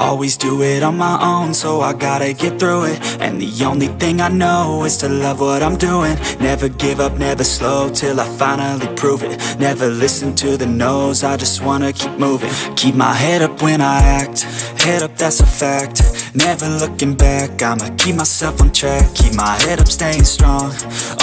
Always do it on my own, so I gotta get through it. And the only thing I know is to love what I'm doing. Never give up, never slow, till I finally prove it. Never listen to the no's, I just wanna keep moving. Keep my head up when I act, head up, that's a fact. Never looking back, I'ma keep myself on track. Keep my head up, staying strong,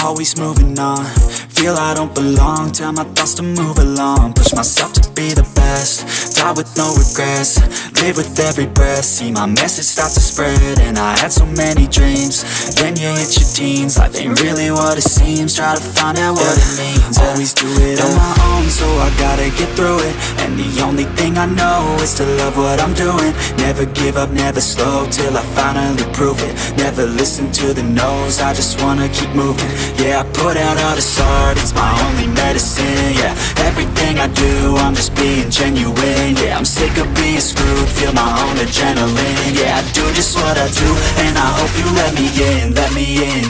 always moving on. Feel I don't belong, tell my thoughts to move along. Push myself to be the best, die with no regrets. Live with every breath, see my message start to spread. And I had so many dreams, then you hit your teens. Life ain't really what it seems, try to find out what it means. Always do it on my own, so I gotta get through it. And the only thing I know is to love what I'm doing. Never give up, never slow, till I finally prove it. Never listen to the no's, I just wanna keep moving. Yeah, I put out all this art, it's my only medicine. Yeah, everything I do, I'm just being genuine. Yeah, I'm sick of being screwed, feel my own adrenaline. Yeah, I do just what I do, and I hope you let me in,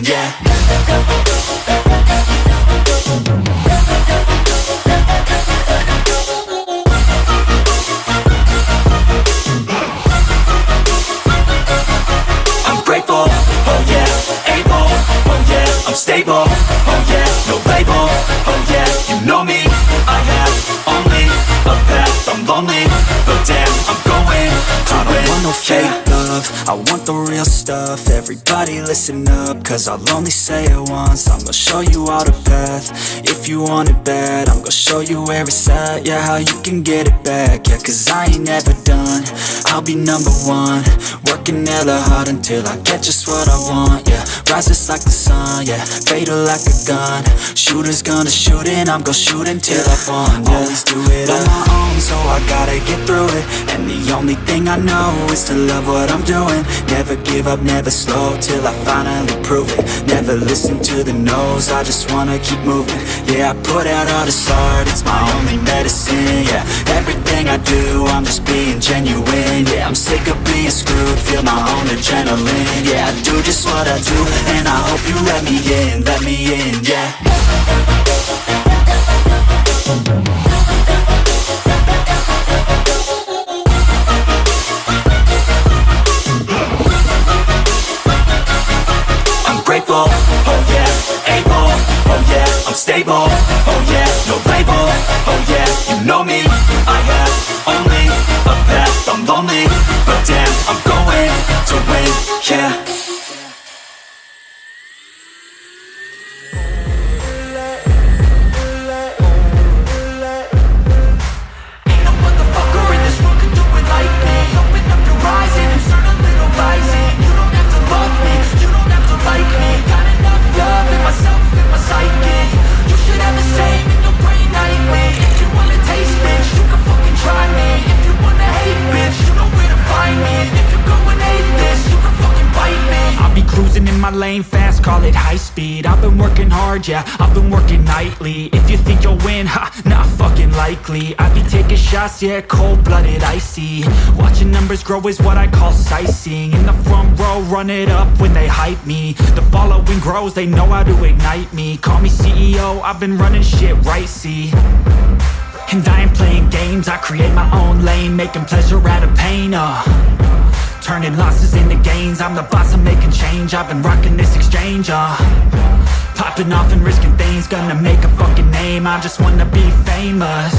yeah. I'm grateful, oh yeah, able, oh yeah, I'm stable, oh yeah, no label, oh yeah, you know me, I have only a path, I'm lonely, but damn, I'm going to win. I don't want no fake love, I want the real stuff. Everybody listen up, cause I'll only say it once. I'm gonna show you all the path, if you want it bad. I'm gonna show you where it's at, yeah, how you can get it back. Yeah, cause I ain't never done, I'll be number one. Working hella hard until I get just what I want, yeah. Rises like the sun, yeah, fatal like a gun. Shooter's gonna shoot and I'm gonna shoot until I won, yeah. Always do it on my own, so I gotta get through it. And the only thing I know is to love what I'm doing. Never give up, never slow, till I finally prove it. Never listen to the no's, I just wanna keep moving. Yeah, I put out all this art, it's my only medicine. Yeah, everything I do, I'm just being genuine. Yeah, I'm sick of being screwed, feel my own adrenaline. Yeah, I do just what I do, and I hope you let me in, yeah. I'm grateful, oh yeah, able, oh yeah, I'm stable, oh yeah, no label, oh yeah, you know me, I have only a path, I'm lonely, but damn, I'm going to win, yeah. Lane fast, call it high speed. I've been working hard, yeah, I've been working nightly. If you think you'll win, ha, not fucking likely. I be taking shots, yeah, cold-blooded, icy. Watching numbers grow is what I call sightseeing. In the front row, run it up when they hype me. The following grows, they know how to ignite me. Call me CEO, I've been running shit right, see. And I ain't playing games, I create my own lane, making pleasure out of pain, turning losses into gains, I'm the boss, I'm making change. I've been rocking this exchange, popping off and risking things, gonna make a fucking name. I just wanna be famous,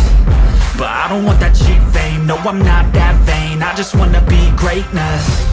but I don't want that cheap fame. No, I'm not that vain, I just wanna be greatness.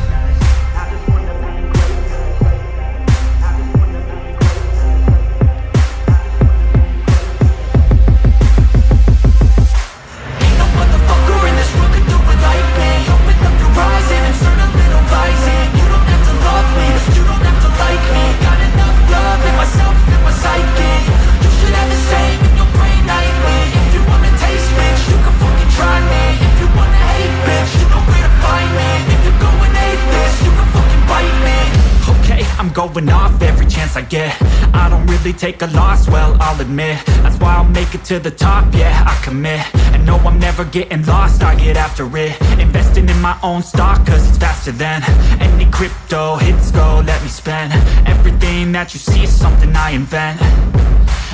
Going off every chance I get. I don't really take a loss, well, I'll admit. That's why I'll make it to the top, yeah, I commit. And no, I'm never getting lost, I get after it. Investing in my own stock, cause it's faster than any crypto hits go, let me spend. Everything that you see is something I invent.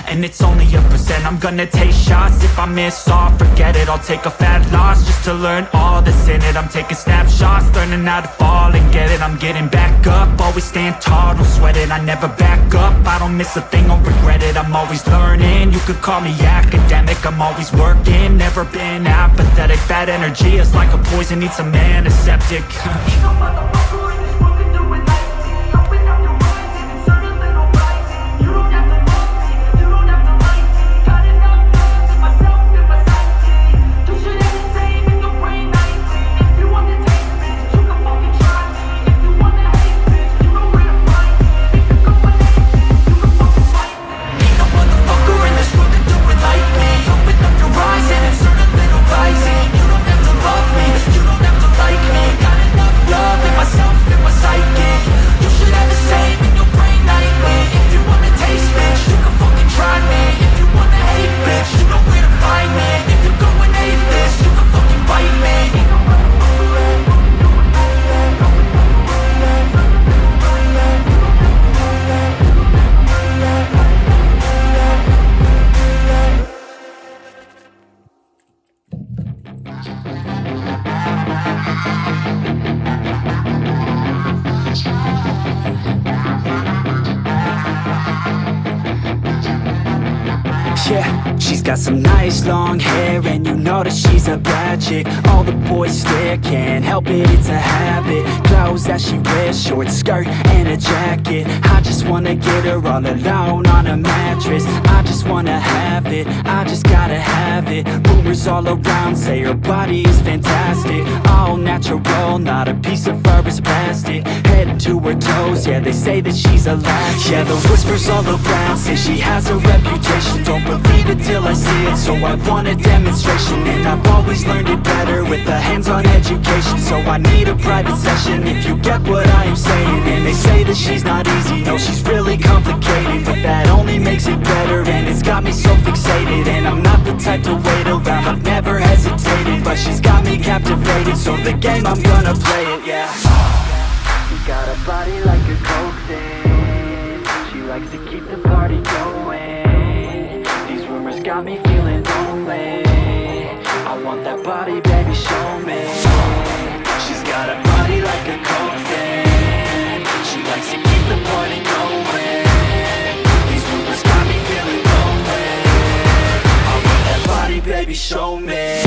and it's only a percent. I'm gonna take shots, if I miss all, forget it. I'll take a fat loss just to learn all that's in it. I'm taking snapshots, learning how to fall and get it. I'm getting back up, always stand tall, don't sweat it. I never back up, I don't miss a thing, I'll regret it. I'm always learning, you could call me academic. I'm always working, never been apathetic. Bad energy is like a poison, needs some antiseptic. Yeah, she's got some nice long hair, and you know that she's a bad chick. All the boys stare, can't help it, it's a habit. Clothes that she wears, short skirt and a jacket. I just wanna get her all alone on a mattress. I just wanna have it, I just gotta have it. Rumors all around say her body is fantastic. All natural, not a piece of fur is plastic. Head to her toes, yeah, they say that she's a latch. Yeah, the whispers all around say she has a reputation. Don't believe it till I see it, so I want a demonstration. And I've always learned it better with a hands-on education. So I need a private session if you get what I am saying. And they say that she's not easy, no, she's really complicated. But that only makes it better, and it's got me so fixated. And I'm not the type to wait around, I've never hesitated. But she's got me captivated, so the game, I'm gonna play it, yeah. She got a body like a coke thing. She likes to keep the party going. These rumors got me feeling lonely. I want that body, baby, show me. She's got a body like a coke thing. She likes to keep the party going. These rumors got me feeling lonely. I want that body, baby, show me.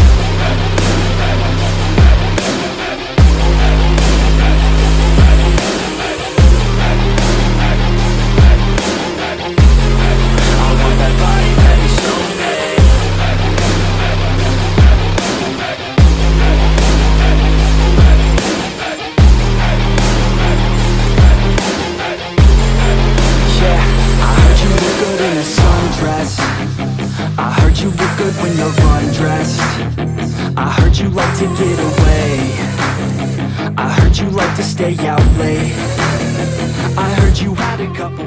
I heard you look good when you're undressed. I heard you like to get away. I heard you like to stay out late. I heard you had a couple